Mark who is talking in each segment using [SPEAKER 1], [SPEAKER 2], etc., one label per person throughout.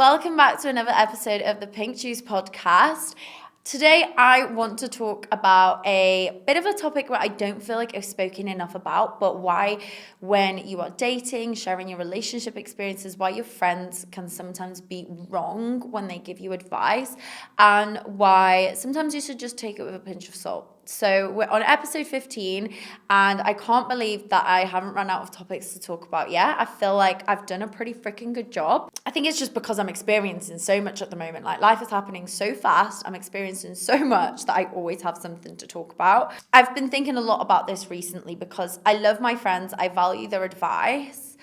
[SPEAKER 1] Welcome back to another episode of the Pink Juice podcast. Today, I want to talk about a bit of a topic where I don't feel like I've spoken enough about, but why when you are dating, sharing your relationship experiences, why your friends can sometimes be wrong when they give you advice, and why sometimes you should just take it with a pinch of salt. So we're on episode 15, and I can't believe that I haven't run out of topics to talk about yet. I feel like I've done a pretty freaking good job. I think it's just because I'm experiencing so much at the moment. Like, life is happening so fast. I'm experiencing so much that I always have something to talk about. I've been thinking a lot about this recently because I love my friends. I value their advice.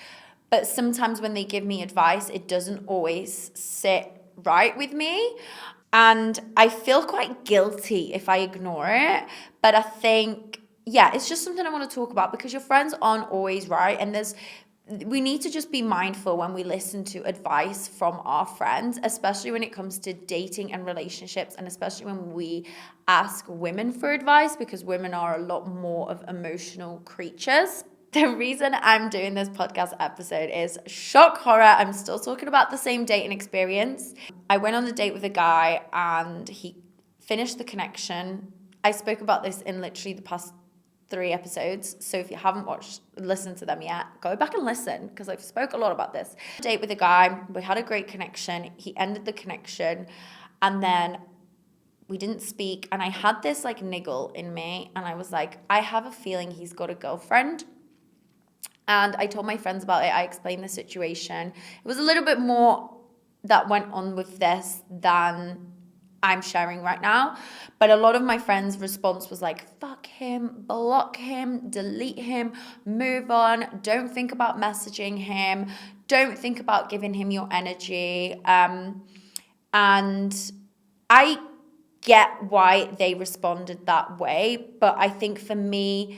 [SPEAKER 1] But sometimes when they give me advice, it doesn't always sit right with me. And I feel quite guilty if I ignore it. But I think, it's just something I want to talk about because your friends aren't always right. And we need to just be mindful when we listen to advice from our friends, especially when it comes to dating and relationships, and especially when we ask women for advice, because women are a lot more of emotional creatures. The reason I'm doing this podcast episode is shock horror. I'm still talking about the same dating experience. I went on a date with a guy and he finished the connection. I spoke about this in literally the past 3 episodes. So if you haven't listened to them yet, go back and listen because I've spoke a lot about this. Date with a guy. We had a great connection. He ended the connection and then we didn't speak. And I had this like niggle in me and I was like, I have a feeling he's got a girlfriend. And I told my friends about it. I explained the situation. It was a little bit more that went on with this than I'm sharing right now. But a lot of my friends' response was like, fuck him, block him, delete him, move on. Don't think about messaging him. Don't think about giving him your energy. And I get why they responded that way. But I think for me,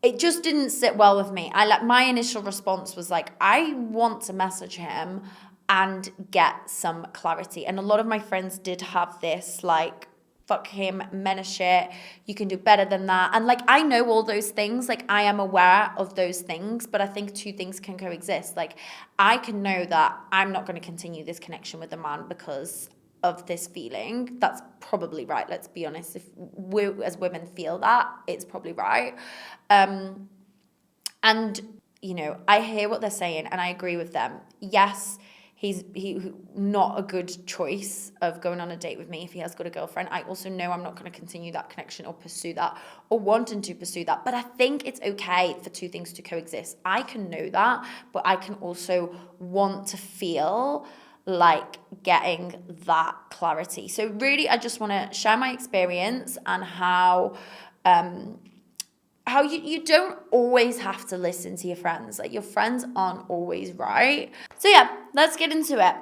[SPEAKER 1] it just didn't sit well with me. My initial response was like, I want to message him and get some clarity. And a lot of my friends did have this like, fuck him, men are shit, you can do better than that. And like, I know all those things, like I am aware of those things, but I think 2 things can coexist. Like, I can know that I'm not going to continue this connection with a man because of this feeling. That's probably right. Let's be honest. If we as women feel that, it's probably right. And I hear what they're saying and I agree with them. Yes, he's not a good choice of going on a date with me if he has got a girlfriend. I also know I'm not going to continue that connection or pursue that or wanting to pursue that. But I think it's okay for 2 things to coexist. I can know that, but I can also want to feel like getting that clarity. So really, I just want to share my experience and how you don't always have to listen to your friends. Like, your friends aren't always right. So let's get into it.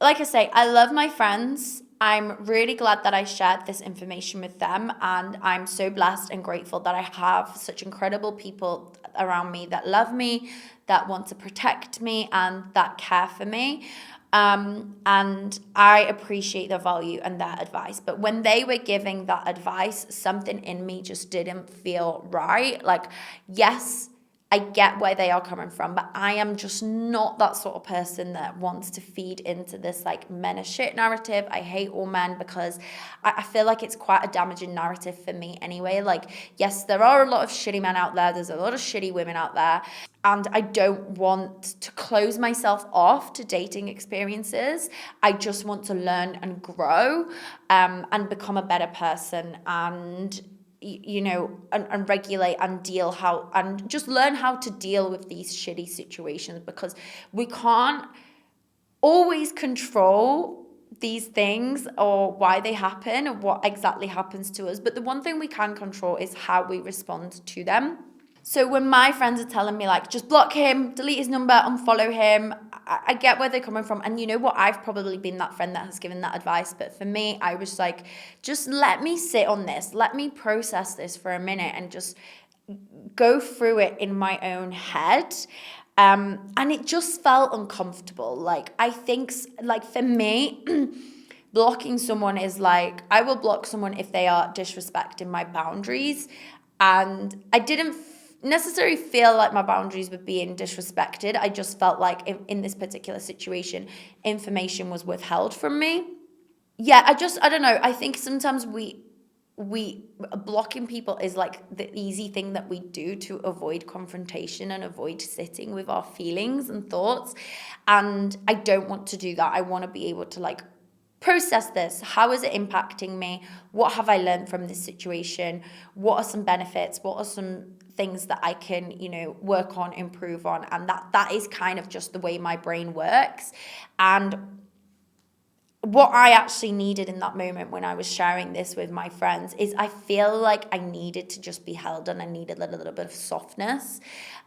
[SPEAKER 1] Like I say, I love my friends. I'm really glad that I shared this information with them, and I'm so blessed and grateful that I have such incredible people around me that love me, that want to protect me, and that care for me. And I appreciate their value and their advice. But when they were giving that advice, something in me just didn't feel right. Like, yes, I get where they are coming from, but I am just not that sort of person that wants to feed into this like men are shit narrative. I hate all men because I feel like it's quite a damaging narrative for me anyway. Like, yes, there are a lot of shitty men out there. There's a lot of shitty women out there. And I don't want to close myself off to dating experiences. I just want to learn and grow and become a better person and and regulate and just learn how to deal with these shitty situations, because we can't always control these things or why they happen or what exactly happens to us. But the one thing we can control is how we respond to them. So when my friends are telling me like, just block him, delete his number, unfollow him, I get where they're coming from. And you know what? I've probably been that friend that has given that advice. But for me, I was like, just let me sit on this. Let me process this for a minute and just go through it in my own head. And it just felt uncomfortable. Like, I think, like, for me, blocking someone is like, I will block someone if they are disrespecting my boundaries. And I didn't necessarily feel like my boundaries were being disrespected. I just felt like in this particular situation, information was withheld from me. Yeah, I don't know. I think sometimes we blocking people is like the easy thing that we do to avoid confrontation and avoid sitting with our feelings and thoughts. And I don't want to do that. I want to be able to like process this. How is it impacting me? What have I learned from this situation? What are some benefits? What are some things that I can, work on, improve on? And that is kind of just the way my brain works. And what I actually needed in that moment when I was sharing this with my friends is I feel like I needed to just be held and I needed a little bit of softness.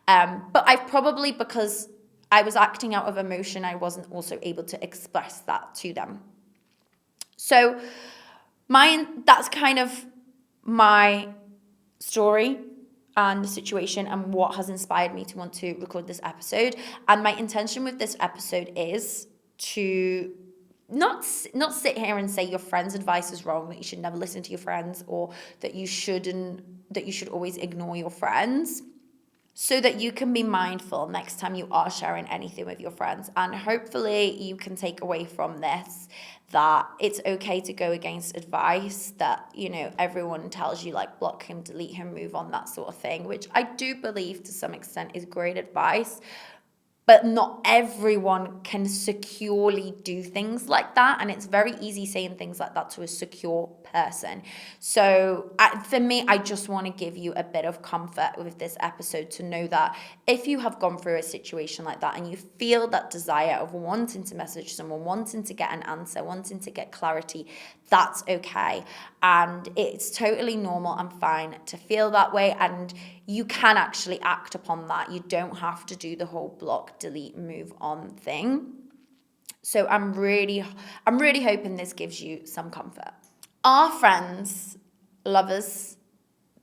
[SPEAKER 1] But I probably, because I was acting out of emotion, I wasn't also able to express that to them. So that's kind of my story and the situation and what has inspired me to want to record this episode. And my intention with this episode is to not sit here and say your friend's advice is wrong, that you should never listen to your friends, or that you should always ignore your friends, so that you can be mindful next time you are sharing anything with your friends. And hopefully you can take away from this that it's okay to go against advice that, everyone tells you, like block him, delete him, move on, that sort of thing, which I do believe to some extent is great advice. But not everyone can securely do things like that. And it's very easy saying things like that to a secure person. So for me, I just want to give you a bit of comfort with this episode to know that if you have gone through a situation like that and you feel that desire of wanting to message someone, wanting to get an answer, wanting to get clarity, that's okay. And it's totally normal and fine to feel that way. And you can actually act upon that. You don't have to do the whole block, delete, move on thing. So I'm really hoping this gives you some comfort. Our friends love us,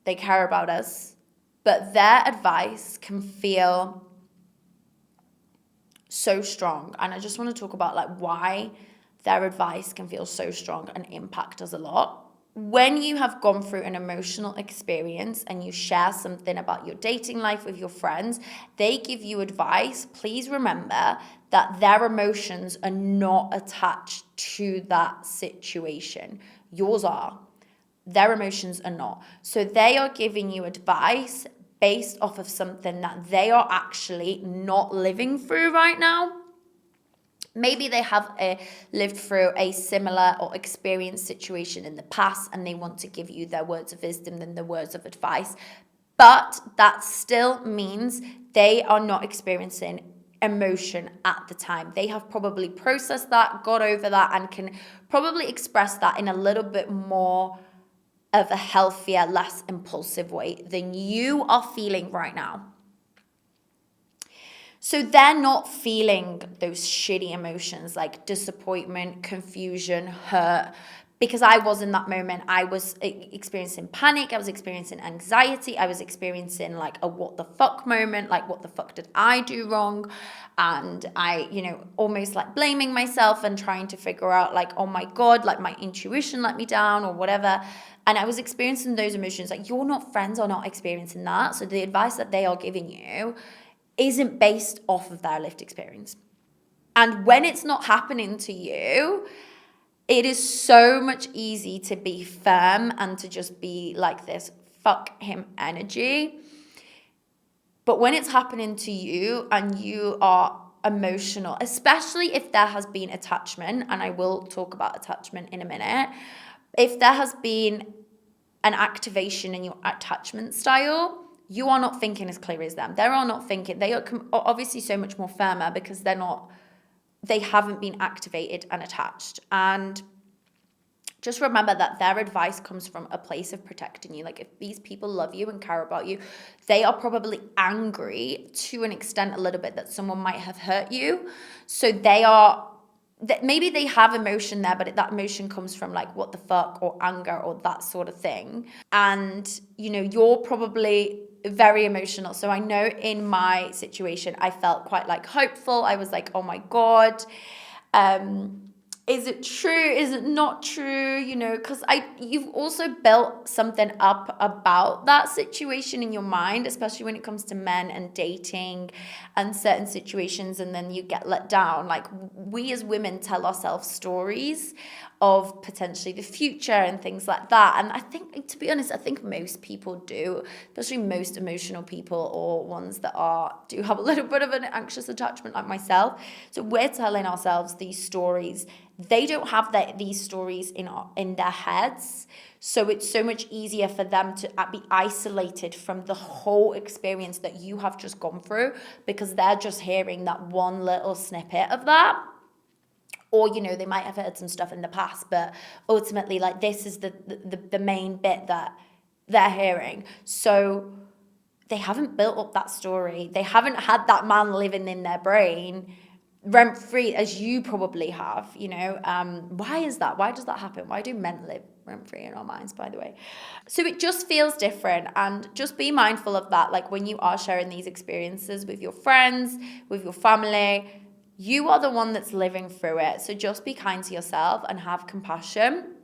[SPEAKER 1] they care about us, but their advice can feel so strong. And I just want to talk about like why their advice can feel so strong and impact us a lot. When you have gone through an emotional experience and you share something about your dating life with your friends, they give you advice. Please remember that their emotions are not attached to that situation. Yours are. Their emotions are not. So they are giving you advice based off of something that they are actually not living through right now. Maybe they have lived through a similar or experienced situation in the past and they want to give you their words of wisdom and their words of advice. But that still means they are not experiencing emotion at the time. They have probably processed that, got over that, and can probably express that in a little bit more of a healthier, less impulsive way than you are feeling right now. So they're not feeling those shitty emotions like disappointment, confusion, hurt. Because I was in that moment, I was experiencing panic, I was experiencing anxiety, I was experiencing like a what the fuck moment, like what the fuck did I do wrong? And I, almost like blaming myself and trying to figure out like, oh my God, like my intuition let me down or whatever. And I was experiencing those emotions. Like your friends are not experiencing that. So the advice that they are giving you isn't based off of their lived experience. And when it's not happening to you, it is so much easy to be firm and to just be like this fuck him energy. But when it's happening to you and you are emotional, especially if there has been attachment, and I will talk about attachment in a minute, if there has been an activation in your attachment style, you are not thinking as clear as them. They are not thinking. They are obviously so much more firmer because they haven't been activated and attached. And just remember that their advice comes from a place of protecting you. Like if these people love you and care about you, they are probably angry to an extent a little bit that someone might have hurt you. So maybe they have emotion there, but that emotion comes from like what the fuck or anger or that sort of thing. And, you're probably very emotional. So I know in my situation, I felt quite like hopeful. I was like, oh my God. is it true? Is it not true? You know, because you've also built something up about that situation in your mind, especially when it comes to men and dating and certain situations, and then you get let down. Like, we as women tell ourselves stories of potentially the future and things like that. And I think, to be honest, I think most people do, especially most emotional people or ones that do have a little bit of an anxious attachment like myself. So we're telling ourselves these stories. They don't have these stories in their heads. So it's so much easier for them to be isolated from the whole experience that you have just gone through, because they're just hearing that one little snippet of that. Or, you know, they might have heard some stuff in the past, but ultimately, like, this is the main bit that they're hearing. So they haven't built up that story. They haven't had that man living in their brain rent free as you probably have, you know. Why is that? Why does that happen? Why do men live rent free in our minds, by the way? So it just feels different, and just be mindful of that. Like, when you are sharing these experiences with your friends, with your family, you are the one that's living through it. So just be kind to yourself and have compassion,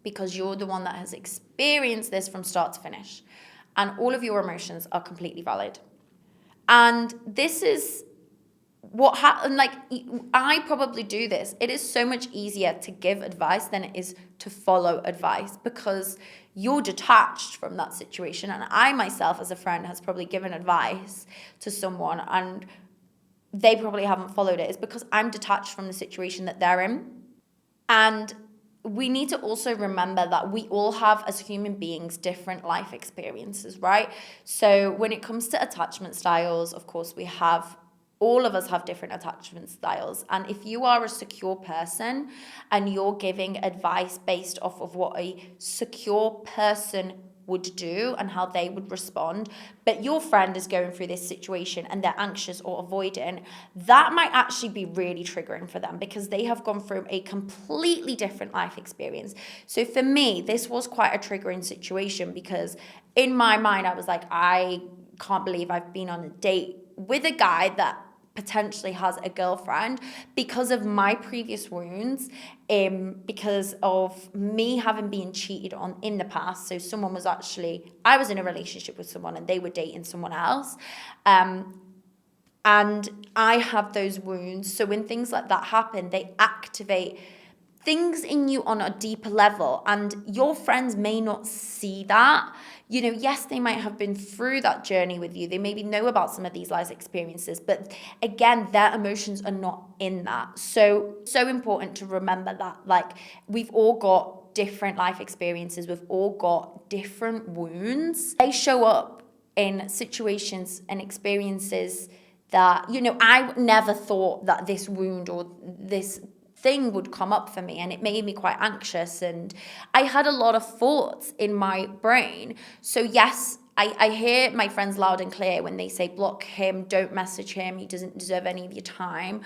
[SPEAKER 1] because you're the one that has experienced this from start to finish, and all of your emotions are completely valid. And this is what happened. Like, I probably do this. It is so much easier to give advice than it is to follow advice, because you're detached from that situation. And I myself, as a friend, has probably given advice to someone and they probably haven't followed it. It's because I'm detached from the situation that they're in. And we need to also remember that we all have, as human beings, different life experiences, right? So when it comes to attachment styles, of course, all of us have different attachment styles. And if you are a secure person and you're giving advice based off of what a secure person would do and how they would respond, but your friend is going through this situation and they're anxious or avoidant, that might actually be really triggering for them, because they have gone through a completely different life experience. So for me, this was quite a triggering situation, because in my mind, I was like, I can't believe I've been on a date with a guy that potentially has a girlfriend, because of my previous wounds, because of me having been cheated on in the past. So I was in a relationship with someone and they were dating someone else. And I have those wounds. So when things like that happen, they activate things in you on a deeper level, and your friends may not see that. You know, yes, they might have been through that journey with you. They maybe know about some of these life experiences, but again, their emotions are not in that. So important to remember that, like, we've all got different life experiences. We've all got different wounds. They show up in situations and experiences that, you know, I never thought that this wound or this thing would come up for me, and it made me quite anxious, and I had a lot of thoughts in my brain. So yes, I hear my friends loud and clear when they say block him, don't message him, he doesn't deserve any of your time.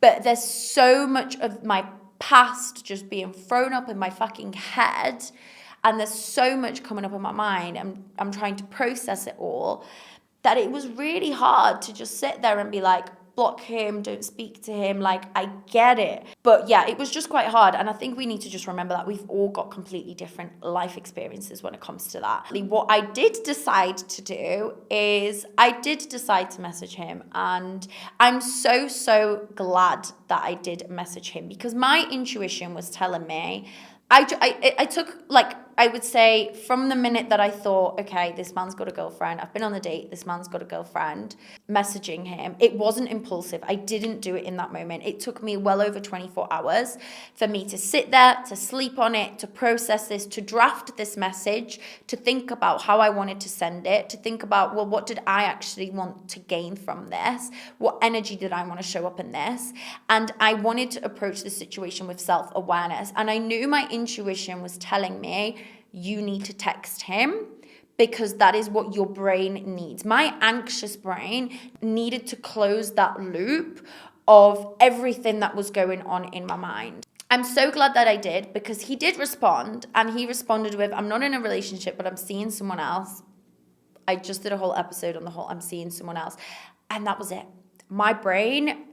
[SPEAKER 1] But there's so much of my past just being thrown up in my fucking head, and there's so much coming up in my mind. I'm trying to process it all, that it was really hard to just sit there and be like, block him, don't speak to him. Like, I get it. But yeah, it was just quite hard. And I think we need to just remember that we've all got completely different life experiences when it comes to that. What I did decide to do is I did decide to message him. And I'm so glad that I did message him, because my intuition was telling me, I took, like, I would say from the minute that I thought, okay, this man's got a girlfriend, I've been on a date, this man's got a girlfriend, messaging him, it wasn't impulsive. I didn't do it in that moment. It took me well over 24 hours for me to sit there, to sleep on it, to process this, to draft this message, to think about how I wanted to send it, to think about, well, what did I actually want to gain from this? What energy did I want to show up in this? And I wanted to approach the situation with self-awareness. And I knew my intuition was telling me, you need to text him, because that is what your brain needs. My anxious brain needed to close that loop of everything that was going on in my mind. I'm so glad that I did, because he did respond, and he responded with, I'm not in a relationship, but I'm seeing someone else. I just did a whole episode on the whole I'm seeing someone else. And that was it. my brain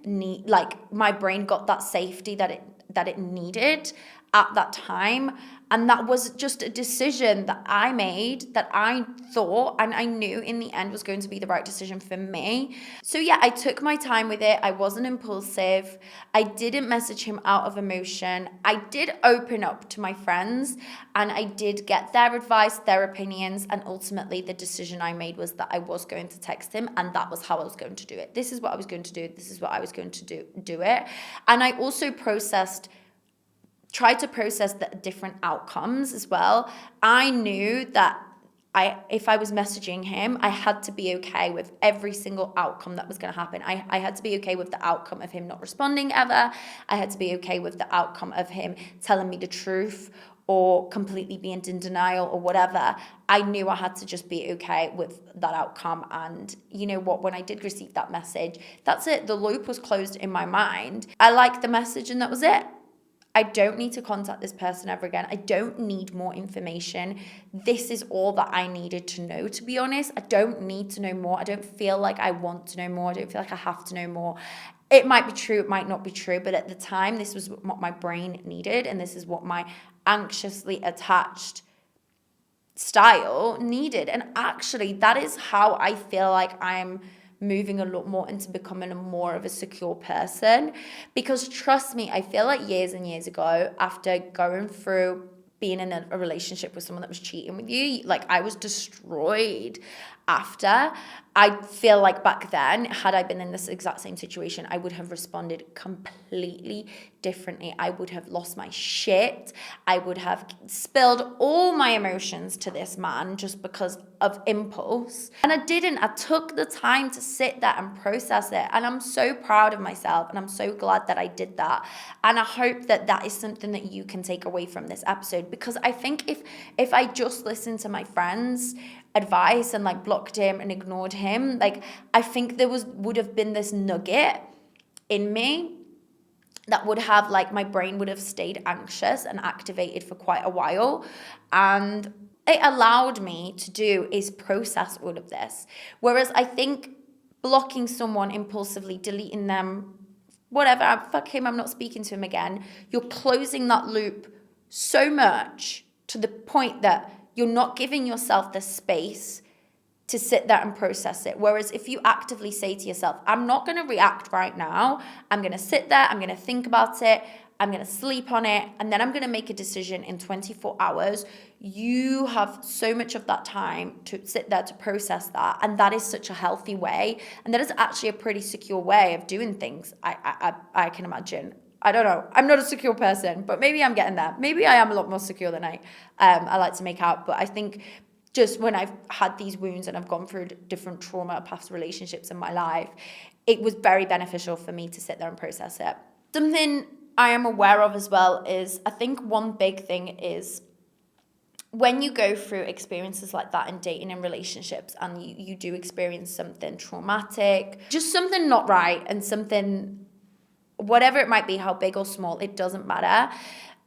[SPEAKER 1] got that safety that it needed at that time. And that was just a decision that I made, that I thought and I knew in the end was going to be the right decision for me. So yeah, I took my time with it. I wasn't impulsive. I didn't message him out of emotion. I did open up to my friends and I did get their advice, their opinions, and ultimately the decision I made was that I was going to text him, and that was how I was going to do it. This is what I was going to do. This is what I was going to do it. And I also tried to process the different outcomes as well. I knew that if I was messaging him, I had to be okay with every single outcome that was going to happen. I had to be okay with the outcome of him not responding ever. I had to be okay with the outcome of him telling me the truth or completely being in denial or whatever. I knew I had to just be okay with that outcome. And you know what? When I did receive that message, that's it. The loop was closed in my mind. I liked the message and that was it. I don't need to contact this person ever again. I don't need more information. This is all that I needed to know, to be honest. I don't need to know more. I don't feel like I want to know more. I don't feel like I have to know more. It might be true, it might not be true, but at the time, this was what my brain needed, and this is what my anxiously attached style needed. And actually, that is how I feel like I'm moving a lot more into becoming more of a secure person. Because trust me, I feel like years and years ago, after going through being in a relationship with someone that was cheating with you, like I was destroyed after. I feel like back then, had I been in this exact same situation, I would have responded completely differently. I would have lost my shit. I would have spilled all my emotions to this man just because of impulse. And I didn't. I took the time to sit there and process it. And I'm so proud of myself. And I'm so glad that I did that. And I hope that that is something that you can take away from this episode. Because I think if I just listened to my friends' advice and like blocked him and ignored him, like I think there would have been this nugget in me that would have, like, my brain would have stayed anxious and activated for quite a while. And it allowed me to do is process all of this. Whereas I think blocking someone impulsively, deleting them, whatever, fuck him, I'm not speaking to him again, you're closing that loop so much to the point that you're not giving yourself the space to sit there and process it. Whereas if you actively say to yourself, I'm not going to react right now, I'm going to sit there, I'm going to think about it, I'm going to sleep on it, and then I'm going to make a decision in 24 hours. You have so much of that time to sit there to process that, and that is such a healthy way, and that is actually a pretty secure way of doing things, I can imagine. I don't know. I'm not a secure person, but maybe I'm getting there. Maybe I am a lot more secure than I like to make out. But I think just when I've had these wounds and I've gone through different trauma, past relationships in my life, it was very beneficial for me to sit there and process it. Something I am aware of as well is, I think one big thing is when you go through experiences like that in dating and relationships, and you do experience something traumatic, just something not right, and something, whatever it might be, how big or small, it doesn't matter.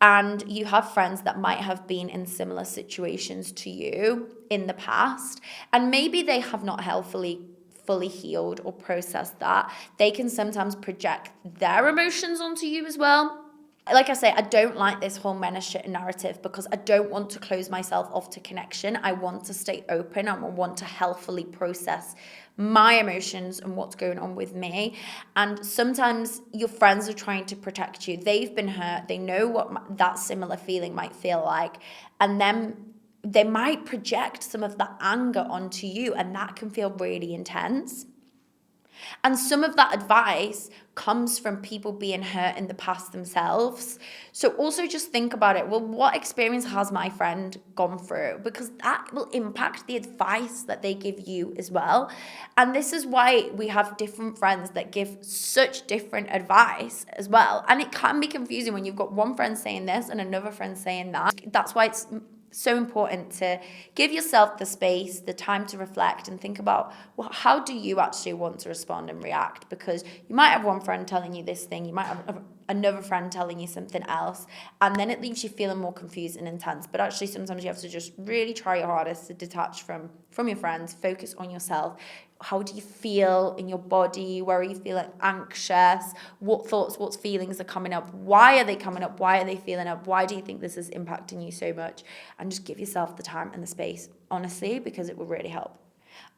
[SPEAKER 1] And you have friends that might have been in similar situations to you in the past, and maybe they have not fully healed or processed that. They can sometimes project their emotions onto you as well. Like I say, I don't like this whole men are shit narrative, because I don't want to close myself off to connection. I want to stay open. I want to healthfully process my emotions and what's going on with me. And sometimes your friends are trying to protect you. They've been hurt. They know what that similar feeling might feel like. And then they might project some of that anger onto you, and that can feel really intense. And some of that advice comes from people being hurt in the past themselves. So also just think about it. Well, what experience has my friend gone through? Because that will impact the advice that they give you as well. And this is why we have different friends that give such different advice as well. And it can be confusing when you've got one friend saying this and another friend saying that. That's why it's so important to give yourself the space, the time to reflect and think about, well, how do you actually want to respond and react? Because you might have one friend telling you this thing, you might have another friend telling you something else, and then it leaves you feeling more confused and intense. But actually sometimes you have to just really try your hardest to detach from your friends, focus on yourself. How do you feel in your body? Where are you feeling anxious? What thoughts, what feelings are coming up? Why are they coming up? Why are they feeling up? Why do you think this is impacting you so much? And just give yourself the time and the space, honestly, because it will really help.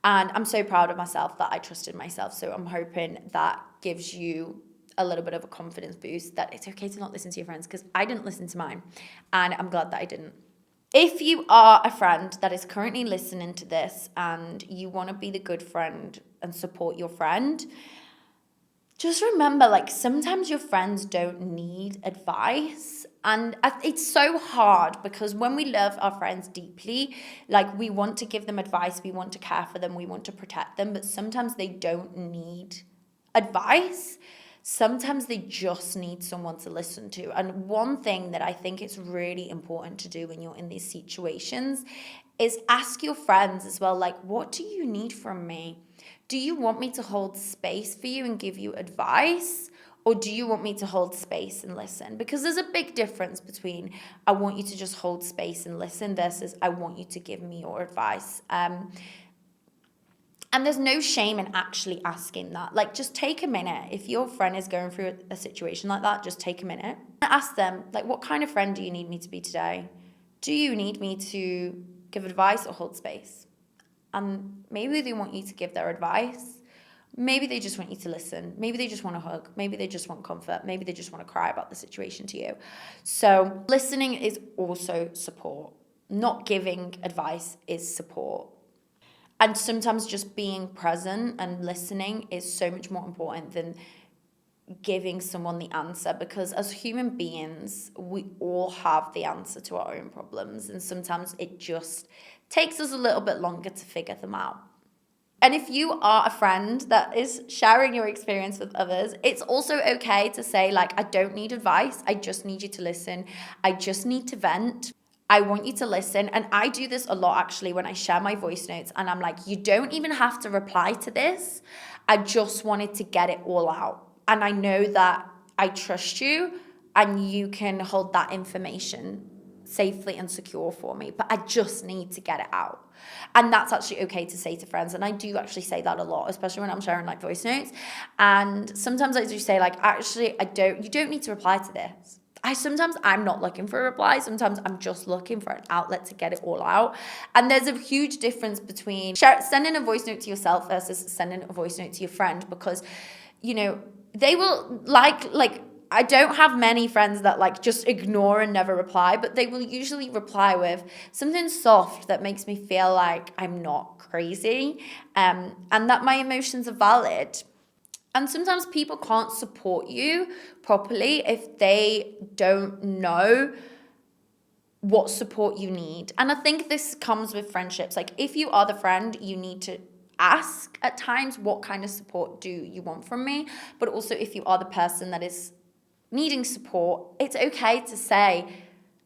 [SPEAKER 1] And I'm so proud of myself that I trusted myself. So I'm hoping that gives you a little bit of a confidence boost, that it's okay to not listen to your friends, because I didn't listen to mine. And I'm glad that I didn't. If you are a friend that is currently listening to this and you want to be the good friend and support your friend, just remember, like, sometimes your friends don't need advice. And it's so hard because when we love our friends deeply, like, we want to give them advice, we want to care for them, we want to protect them, but sometimes they don't need advice. Sometimes they just need someone to listen to. And one thing that I think it's really important to do when you're in these situations is ask your friends as well, like, what do you need from me? Do you want me to hold space for you and give you advice? Or do you want me to hold space and listen? Because there's a big difference between I want you to just hold space and listen versus I want you to give me your advice. And there's no shame in actually asking that. Like, just take a minute. If your friend is going through a situation like that, just take a minute. Ask them, like, what kind of friend do you need me to be today? Do you need me to give advice or hold space? And maybe they want you to give their advice. Maybe they just want you to listen. Maybe they just want a hug. Maybe they just want comfort. Maybe they just want to cry about the situation to you. So listening is also support. Not giving advice is support. And sometimes just being present and listening is so much more important than giving someone the answer, because as human beings, we all have the answer to our own problems. And sometimes it just takes us a little bit longer to figure them out. And if you are a friend that is sharing your experience with others, it's also okay to say, like, I don't need advice. I just need you to listen. I just need to vent. I want you to listen. And I do this a lot, actually, when I share my voice notes. And I'm like, you don't even have to reply to this. I just wanted to get it all out. And I know that I trust you and you can hold that information safely and secure for me, but I just need to get it out. And that's actually okay to say to friends. And I do actually say that a lot, especially when I'm sharing like voice notes. And sometimes I do say, like, actually, you don't need to reply to this. Sometimes I'm not looking for a reply. Sometimes I'm just looking for an outlet to get it all out. And there's a huge difference between sending a voice note to yourself versus sending a voice note to your friend, because, you know, they will like I don't have many friends that like just ignore and never reply, but they will usually reply with something soft that makes me feel like I'm not crazy, and that my emotions are valid. And sometimes people can't support you properly if they don't know what support you need. And I think this comes with friendships. Like, if you are the friend, you need to ask at times, what kind of support do you want from me? But also, if you are the person that is needing support, it's okay to say,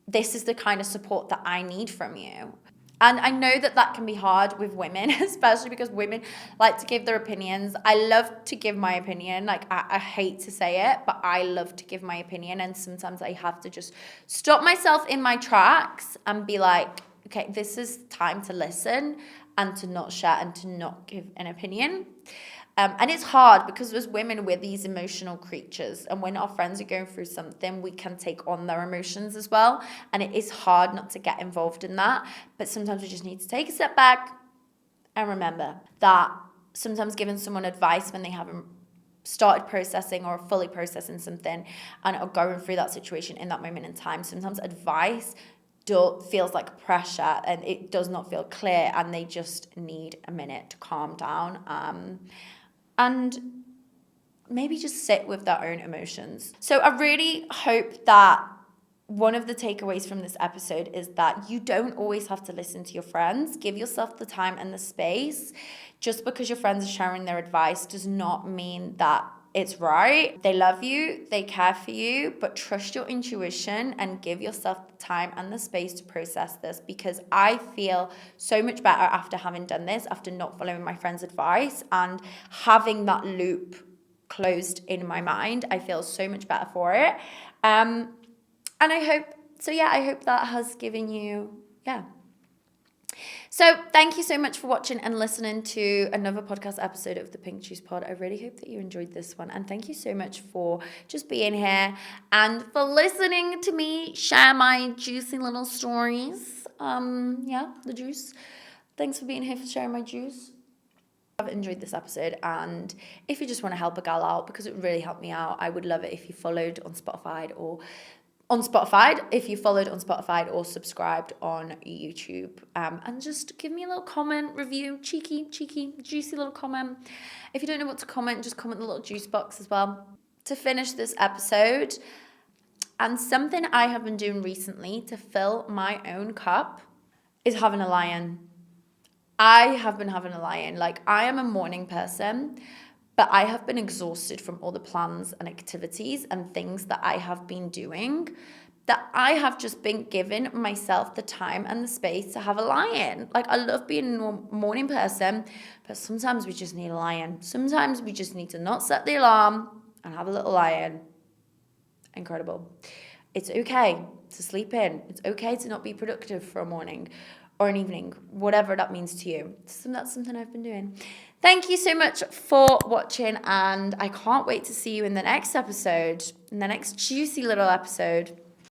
[SPEAKER 1] this is the kind of support that I need from you. And I know that that can be hard with women, especially because women like to give their opinions. I love to give my opinion. Like, I hate to say it, but I love to give my opinion. And sometimes I have to just stop myself in my tracks and be like, okay, this is time to listen and to not share and to not give an opinion. And it's hard because as women, we're these emotional creatures. And when our friends are going through something, we can take on their emotions as well. And it is hard not to get involved in that. But sometimes we just need to take a step back and remember that sometimes giving someone advice when they haven't started processing or fully processing something and are going through that situation in that moment in time, sometimes advice feels like pressure and it does not feel clear, and they just need a minute to calm down. And maybe just sit with their own emotions. So I really hope that one of the takeaways from this episode is that you don't always have to listen to your friends. Give yourself the time and the space. Just because your friends are sharing their advice does not mean that it's right. They love you, they care for you, but trust your intuition and give yourself the time and the space to process this, because I feel so much better after having done this, after not following my friend's advice and having that loop closed in my mind. I feel so much better for it. And I hope that has given you, So thank you so much for watching and listening to another podcast episode of the Pink Juice Pod. I really hope that you enjoyed this one. And thank you so much for just being here and for listening to me share my juicy little stories. The juice. Thanks for being here, for sharing my juice. I've enjoyed this episode, and if you just want to help a gal out, because it really helped me out, I would love it if you followed on Spotify or subscribed on YouTube, and just give me a little comment, review, cheeky, juicy little comment. If you don't know what to comment, just comment in the little juice box as well. To finish this episode, and something I have been doing recently to fill my own cup is having a lie-in. I have been having a lie-in. Like, I am a morning person, but I have been exhausted from all the plans and activities and things that I have been doing, that I have just been giving myself the time and the space to have a lie-in. Like, I love being a morning person, but sometimes we just need a lie-in. Sometimes we just need to not set the alarm and have a little lie-in. Incredible. It's okay to sleep in. It's okay to not be productive for a morning or an evening, whatever that means to you. So that's something I've been doing. Thank you so much for watching, and I can't wait to see you in the next episode, in the next juicy little episode.